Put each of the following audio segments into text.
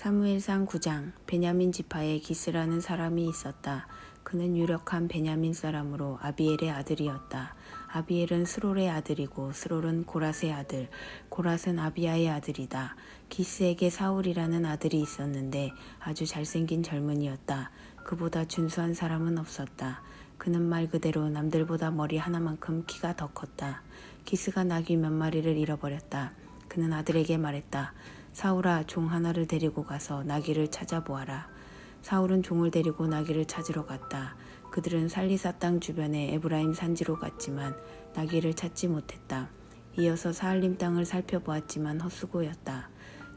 사무엘상 9장. 베냐민 지파에 기스라는 사람이 있었다. 그는 유력한 베냐민 사람으로 아비엘의 아들이었다. 아비엘은 스롤의 아들이고 스롤은 고랏의 아들, 고랏은 아비야의 아들이다. 기스에게 사울이라는 아들이 있었는데 아주 잘생긴 젊은이였다. 그보다 준수한 사람은 없었다. 그는 말 그대로 남들보다 머리 하나만큼 키가 더 컸다. 기스가 나귀 몇 마리를 잃어버렸다. 그는 아들에게 말했다. 사울아, 종 하나를 데리고 가서 나귀를 찾아보아라. 사울은 종을 데리고 나귀를 찾으러 갔다. 그들은 살리사 땅 주변의 에브라임 산지로 갔지만 나귀를 찾지 못했다. 이어서 사알림 땅을 살펴보았지만 헛수고였다.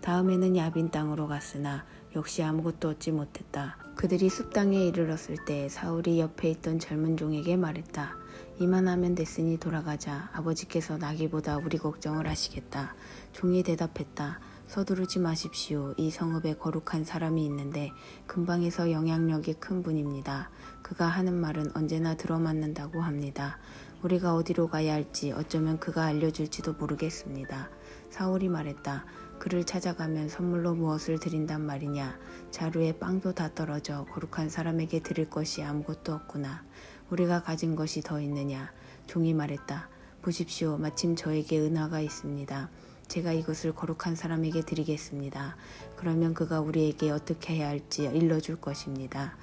다음에는 야빈 땅으로 갔으나 역시 아무것도 얻지 못했다. 그들이 숲 땅에 이르렀을 때 사울이 옆에 있던 젊은 종에게 말했다. 이만하면 됐으니 돌아가자. 아버지께서 나귀보다 우리 걱정을 하시겠다. 종이 대답했다. 서두르지 마십시오. 이 성읍에 거룩한 사람이 있는데 근방에서 영향력이 큰 분입니다. 그가 하는 말은 언제나 들어맞는다고 합니다. 우리가 어디로 가야 할지 어쩌면 그가 알려줄지도 모르겠습니다. 사울이 말했다. 그를 찾아가면 선물로 무엇을 드린단 말이냐. 자루에 빵도 다 떨어져 거룩한 사람에게 드릴 것이 아무것도 없구나. 우리가 가진 것이 더 있느냐. 종이 말했다. 보십시오. 마침 저에게 은화가 있습니다. 제가 이것을 거룩한 사람에게 드리겠습니다. 그러면 그가 우리에게 어떻게 해야 할지 일러줄 것입니다.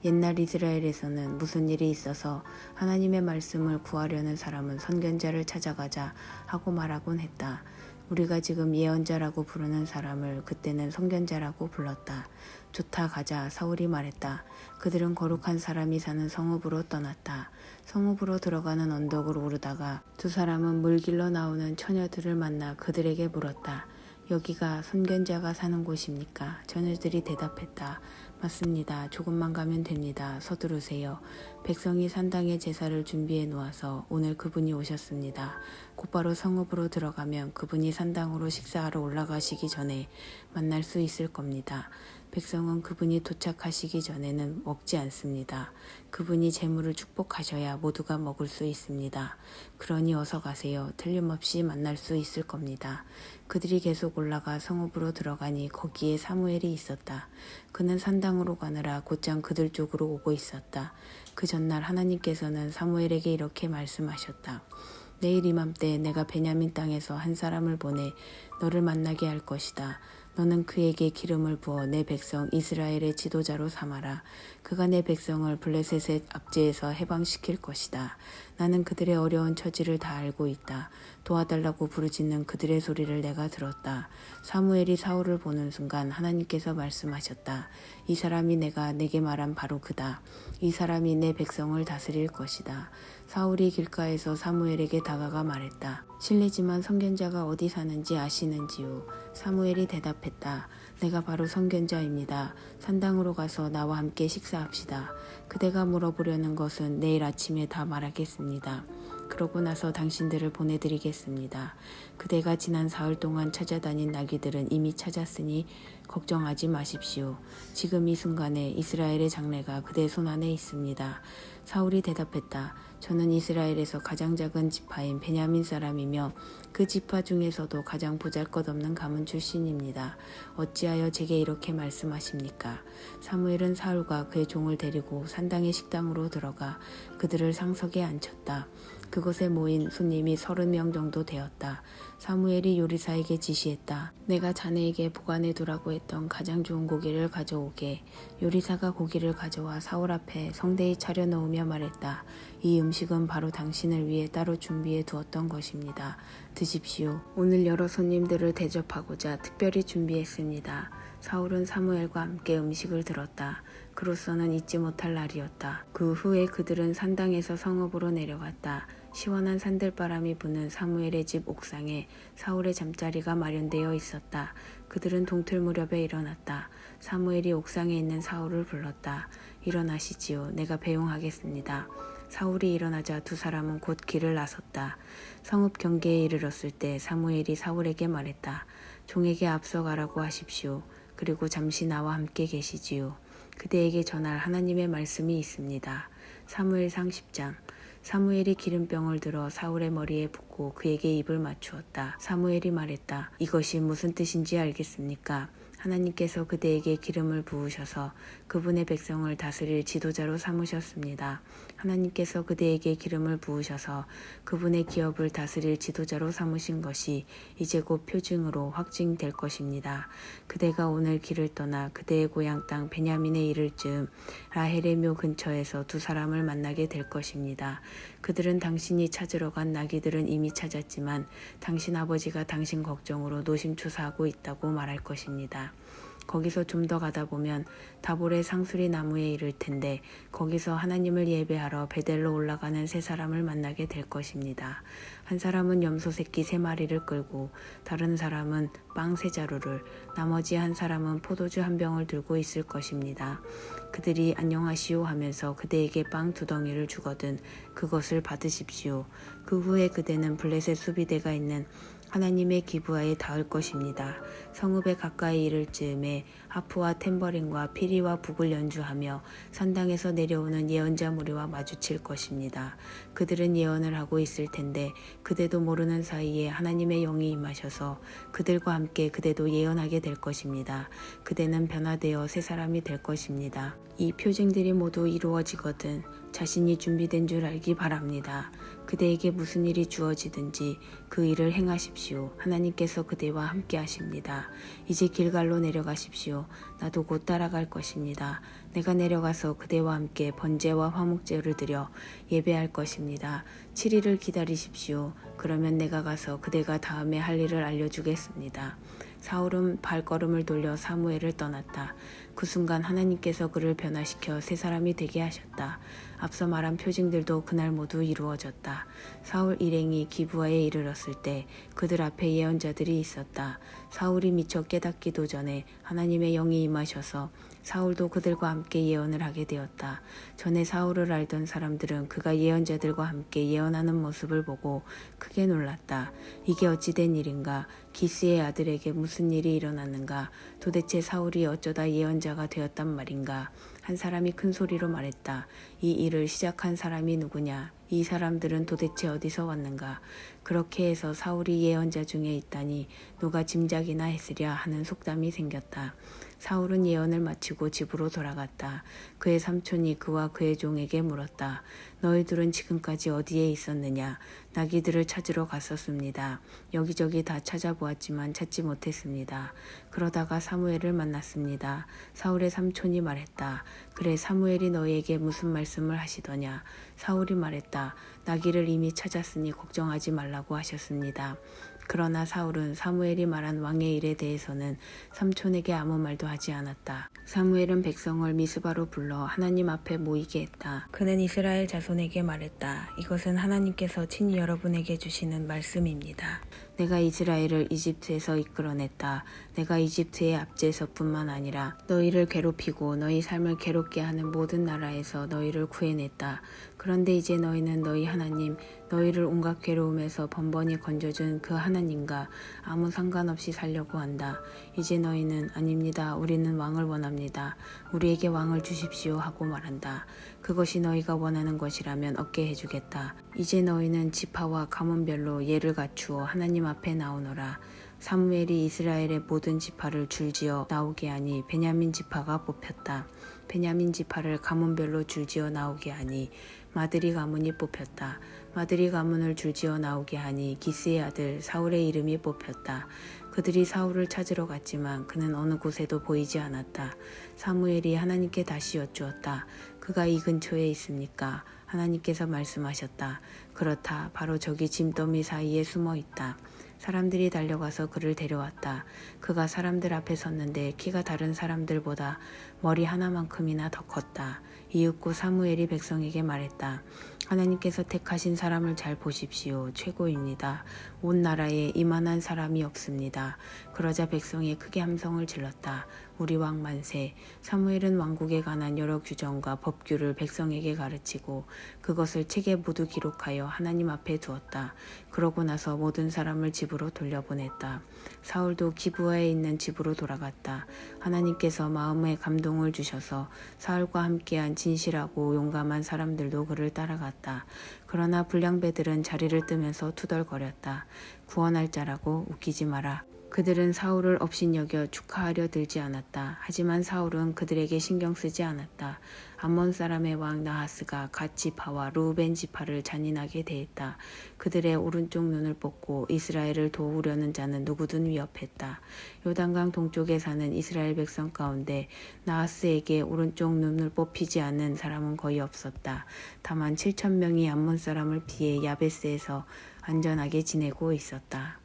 옛날 이스라엘에서는 무슨 일이 있어서 하나님의 말씀을 구하려는 사람은 선견자를 찾아가자 하고 말하곤 했다. 우리가 지금 예언자라고 부르는 사람을 그때는 선견자라고 불렀다. 좋다, 가자. 사울이 말했다. 그들은 거룩한 사람이 사는 성읍으로 떠났다. 성읍으로 들어가는 언덕을 오르다가 두 사람은 물 길러 나오는 처녀들을 만나 그들에게 물었다. 여기가 선견자가 사는 곳입니까? 처녀들이 대답했다. 맞습니다. 조금만 가면 됩니다. 서두르세요. 백성이 산당에 제사를 준비해 놓아서 오늘 그분이 오셨습니다. 곧바로 성읍으로 들어가면 그분이 산당으로 식사하러 올라가시기 전에 만날 수 있을 겁니다. 백성은 그분이 도착하시기 전에는 먹지 않습니다. 그분이 재물을 축복하셔야 모두가 먹을 수 있습니다. 그러니 어서 가세요. 틀림없이 만날 수 있을 겁니다. 그들이 계속 올라가 성읍으로 들어가니 거기에 사무엘이 있었다. 그는 산당으로 가느라 곧장 그들 쪽으로 오고 있었다. 그 전날 하나님께서는 사무엘에게 이렇게 말씀하셨다. 내일 이맘때 내가 베냐민 땅에서 한 사람을 보내 너를 만나게 할 것이다. 너는 그에게 기름을 부어 내 백성 이스라엘의 지도자로 삼아라. 그가 내 백성을 블레셋의 압제에서 해방시킬 것이다. 나는 그들의 어려운 처지를 다 알고 있다. 도와달라고 부르짖는 그들의 소리를 내가 들었다. 사무엘이 사울을 보는 순간 하나님께서 말씀하셨다. 이 사람이 내게 말한 바로 그다. 이 사람이 내 백성을 다스릴 것이다. 사울이 길가에서 사무엘에게 다가가 말했다. 실례지만 선견자가 어디 사는지 아시는지요? 사무엘이 대답했다. 내가 바로 선견자입니다. 산당으로 가서 나와 함께 식사합시다. 그대가 물어보려는 것은 내일 아침에 다 말하겠습니다. 그러고 나서 당신들을 보내드리겠습니다. 그대가 지난 사흘 동안 찾아다닌 나귀들은 이미 찾았으니 걱정하지 마십시오. 지금 이 순간에 이스라엘의 장래가 그대 손안에 있습니다. 사울이 대답했다. 저는 이스라엘에서 가장 작은 지파인 베냐민 사람이며 그 지파 중에서도 가장 보잘것없는 가문 출신입니다. 어찌하여 제게 이렇게 말씀하십니까? 사무엘은 사울과 그의 종을 데리고 산당의 식당으로 들어가 그들을 상석에 앉혔다. 그곳에 모인 손님이 30명 정도 되었다. 사무엘이 요리사에게 지시했다. 내가 자네에게 보관해 두라고 했던 가장 좋은 고기를 가져오게. 요리사가 고기를 가져와 사울 앞에 성대히 차려놓으며 말했다. 이 음식은 바로 당신을 위해 따로 준비해 두었던 것입니다. 드십시오. 오늘 여러 손님들을 대접하고자 특별히 준비했습니다. 사울은 사무엘과 함께 음식을 들었다. 그로서는 잊지 못할 날이었다. 그 후에 그들은 산당에서 성읍으로 내려갔다. 시원한 산들바람이 부는 사무엘의 집 옥상에 사울의 잠자리가 마련되어 있었다. 그들은 동틀 무렵에 일어났다. 사무엘이 옥상에 있는 사울을 불렀다. 일어나시지요. 내가 배웅하겠습니다. 사울이 일어나자 두 사람은 곧 길을 나섰다. 성읍 경계에 이르렀을 때 사무엘이 사울에게 말했다. 종에게 앞서가라고 하십시오. 그리고 잠시 나와 함께 계시지요. 그대에게 전할 하나님의 말씀이 있습니다. 사무엘상 10장. 사무엘이 기름병을 들어 사울의 머리에 붓고 그에게 입을 맞추었다. 사무엘이 말했다. 이것이 무슨 뜻인지 알겠습니까? 하나님께서 그대에게 기름을 부으셔서 그분의 백성을 다스릴 지도자로 삼으셨습니다. 하나님께서 그대에게 기름을 부으셔서 그분의 기업을 다스릴 지도자로 삼으신 것이 이제 곧 표징으로 확증될 것입니다. 그대가 오늘 길을 떠나 그대의 고향 땅 베냐민에 이를 즈음 라헬의 묘 근처에서 두 사람을 만나게 될 것입니다. 그들은 당신이 찾으러 간 나귀들은 이미 찾았지만 당신 아버지가 당신 걱정으로 노심초사하고 있다고 말할 것입니다. 거기서 좀 더 가다 보면 다볼의 상수리 나무에 이를 텐데 거기서 하나님을 예배하러 베델로 올라가는 세 사람을 만나게 될 것입니다. 한 사람은 염소 새끼 3마리를 끌고 다른 사람은 빵 3자루를 나머지 한 사람은 포도주 한 병을 들고 있을 것입니다. 그들이 안녕하시오 하면서 그대에게 빵 2덩이를 주거든 그것을 받으십시오. 그 후에 그대는 블레셋 수비대가 있는 하나님의 기브아에 닿을 것입니다. 성읍에 가까이 이를 즈음에 하프와 탬버린과 피리와 북을 연주하며 산당에서 내려오는 예언자 무리와 마주칠 것입니다. 그들은 예언을 하고 있을 텐데 그대도 모르는 사이에 하나님의 영이 임하셔서 그들과 함께 그대도 예언하게 될 것입니다. 그대는 변화되어 새 사람이 될 것입니다. 이 표징들이 모두 이루어지거든 자신이 준비된 줄 알기 바랍니다. 그대에게 무슨 일이 주어지든지 그 일을 행하십시오. 하나님께서 그대와 함께 하십니다. 이제 길갈로 내려가십시오. 나도 곧 따라갈 것입니다. 내가 내려가서 그대와 함께 번제와 화목제를 드려 예배할 것입니다. 7일을 기다리십시오. 그러면 내가 가서 그대가 다음에 할 일을 알려주겠습니다. 사울은 발걸음을 돌려 사무엘을 떠났다. 그 순간 하나님께서 그를 변화시켜 새 사람이 되게 하셨다. 앞서 말한 표징들도 그날 모두 이루어졌다. 사울 일행이 기브아에 이르렀을 때 그들 앞에 예언자들이 있었다. 사울이 미처 깨닫기도 전에 하나님의 영이 임하셔서 사울도 그들과 함께 예언을 하게 되었다. 전에 사울을 알던 사람들은 그가 예언자들과 함께 예언하는 모습을 보고 크게 놀랐다. 이게 어찌된 일인가? 기스의 아들에게 무슨 일이 일어났는가? 도대체 사울이 어쩌다 예언자가 되었단 말인가? 한 사람이 큰 소리로 말했다. 이 일을 시작한 사람이 누구냐? 이 사람들은 도대체 어디서 왔는가? 그렇게 해서 사울이 예언자 중에 있다니 누가 짐작이나 했으랴 하는 속담이 생겼다. 사울은 예언을 마치고 집으로 돌아갔다. 그의 삼촌이 그와 그의 종에게 물었다. 너희들은 지금까지 어디에 있었느냐? 나귀들을 찾으러 갔었습니다. 여기저기 다 찾아보았지만 찾지 못했습니다. 그러다가 사무엘을 만났습니다. 사울의 삼촌이 말했다. 그래 사무엘이 너희에게 무슨 말씀을 하시더냐? 사울이 말했다. 나귀를 이미 찾았으니 걱정하지 말라고 하셨습니다. 그러나 사울은 사무엘이 말한 왕의 일에 대해서는 삼촌에게 아무 말도 하지 않았다. 사무엘은 백성을 미스바로 불러 하나님 앞에 모이게 했다. 그는 이스라엘 자손에게 말했다. 이것은 하나님께서 친히 여러분에게 주시는 말씀입니다. 내가 이스라엘을 이집트에서 이끌어냈다. 내가 이집트의 압제에서뿐만 아니라 너희를 괴롭히고 너희 삶을 괴롭게 하는 모든 나라에서 너희를 구해냈다. 그런데 이제 너희는 너희 하나님, 너희를 온갖 괴로움에서 번번이 건져준 그 하나님과 아무 상관없이 살려고 한다. 이제 너희는 아닙니다. 우리는 왕을 원합니다. 우리에게 왕을 주십시오 하고 말한다. 그것이 너희가 원하는 것이라면 얻게 해주겠다. 이제 너희는 지파와 가문별로 예를 갖추어 하나님 앞에 나오너라. 사무엘이 이스라엘의 모든 지파를 줄지어 나오게 하니 베냐민 지파가 뽑혔다. 베냐민 지파를 가문별로 줄지어 나오게 하니 마드리 가문이 뽑혔다. 마드리 가문을 줄지어 나오게 하니 기스의 아들 사울의 이름이 뽑혔다. 그들이 사울을 찾으러 갔지만 그는 어느 곳에도 보이지 않았다. 사무엘이 하나님께 다시 여쭈었다. 그가 이 근처에 있습니까? 하나님께서 말씀하셨다. 그렇다. 바로 저기 짐더미 사이에 숨어 있다. 사람들이 달려가서 그를 데려왔다. 그가 사람들 앞에 섰는데 키가 다른 사람들보다 머리 하나만큼이나 더 컸다. 이윽고 사무엘이 백성에게 말했다. 하나님께서 택하신 사람을 잘 보십시오. 최고입니다. 온 나라에 이만한 사람이 없습니다. 그러자 백성이 크게 함성을 질렀다. 우리 왕 만세. 사무엘은 왕국에 관한 여러 규정과 법규를 백성에게 가르치고 그것을 책에 모두 기록하여 하나님 앞에 두었다. 그러고 나서 모든 사람을 집으로 돌려보냈다. 사울도 기브아에 있는 집으로 돌아갔다. 하나님께서 마음에 감동을 주셔서 사울과 함께한 진실하고 용감한 사람들도 그를 따라갔다. 그러나 불량배들은 자리를 뜨면서 투덜거렸다. 구원할 자라고 웃기지 마라. 그들은 사울을 업신여겨 축하하려 들지 않았다. 하지만 사울은 그들에게 신경 쓰지 않았다. 암몬 사람의 왕 나하스가 갓 지파와 루벤 지파를 잔인하게 대했다. 그들의 오른쪽 눈을 뽑고 이스라엘을 도우려는 자는 누구든 위협했다. 요단강 동쪽에 사는 이스라엘 백성 가운데 나하스에게 오른쪽 눈을 뽑히지 않은 사람은 거의 없었다. 다만 7,000명이 암몬 사람을 피해 야베스에서 안전하게 지내고 있었다.